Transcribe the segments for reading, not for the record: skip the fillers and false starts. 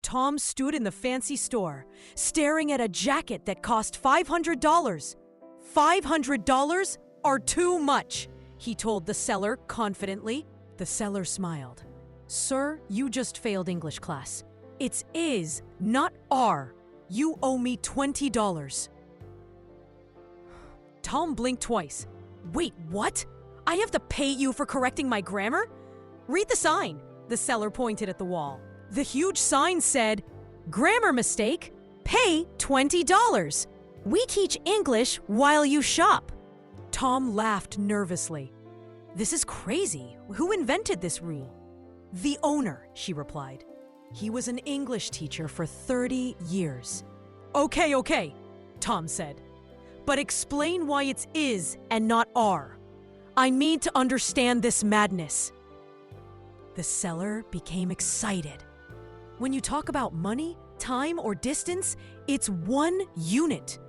Tom stood in the fancy store, staring at a jacket that cost $500. $500 are too much, he told the seller confidently. The seller smiled. Sir, you just failed English class. It's is, not are. You owe me $20. Tom blinked twice. Wait, what? I have to pay you for correcting my grammar? Read the sign. The seller pointed at the wall. The huge sign said, "Grammar mistake, pay $20. We teach English while you shop." Tom laughed nervously. This is crazy. Who invented this rule? The owner, she replied. He was an English teacher for 30 years. Okay, Tom said. But explain why it's is and not are. I need to understand this madness. The seller became excited. When you talk about money, time, or distance, it's one unit.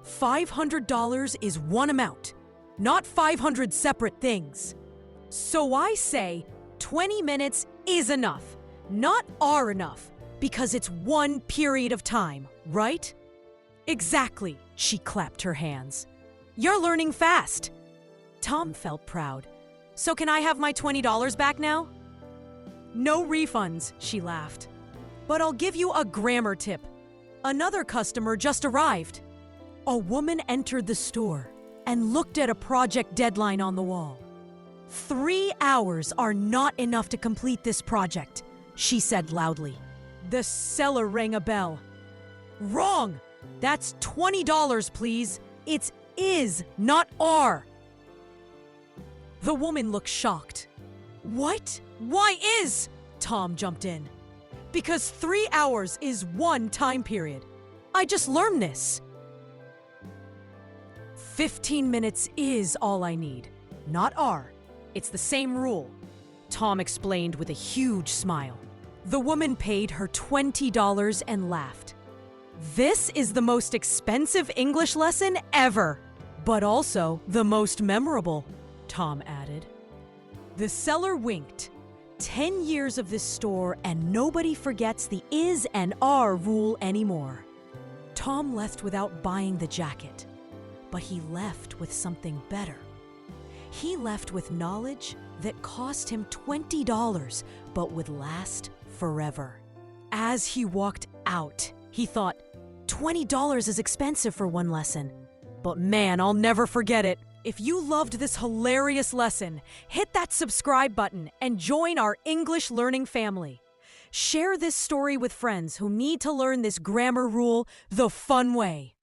$500 is one amount, not 500 separate things. So I say 20 minutes is enough, not are enough, because it's one period of time, right? Exactly, she clapped her hands. You're learning fast. Tom felt proud. So can I have my $20 back now? No refunds, she laughed. But I'll give you a grammar tip. Another customer just arrived. A woman entered the store and looked at a project deadline on the wall. 3 hours are not enough to complete this project, she said loudly. The seller rang a bell. Wrong! That's $20, please. It's is, not are. The woman looked shocked. What? Why is? Tom jumped in. Because 3 hours is one time period. I just learned this. 15 minutes is all I need, not are. It's the same rule, Tom explained with a huge smile. The woman paid her $20 and laughed. This is the most expensive English lesson ever, but also the most memorable, Tom added. The seller winked. 10 years of this store and nobody forgets the is and are rule anymore. Tom left without buying the jacket, but he left with something better. He left with knowledge that cost him $20, but would last forever. As he walked out, he thought, $20 is expensive for one lesson, but man, I'll never forget it. If you loved this hilarious lesson, hit that subscribe button and join our English learning family. Share this story with friends who need to learn this grammar rule the fun way.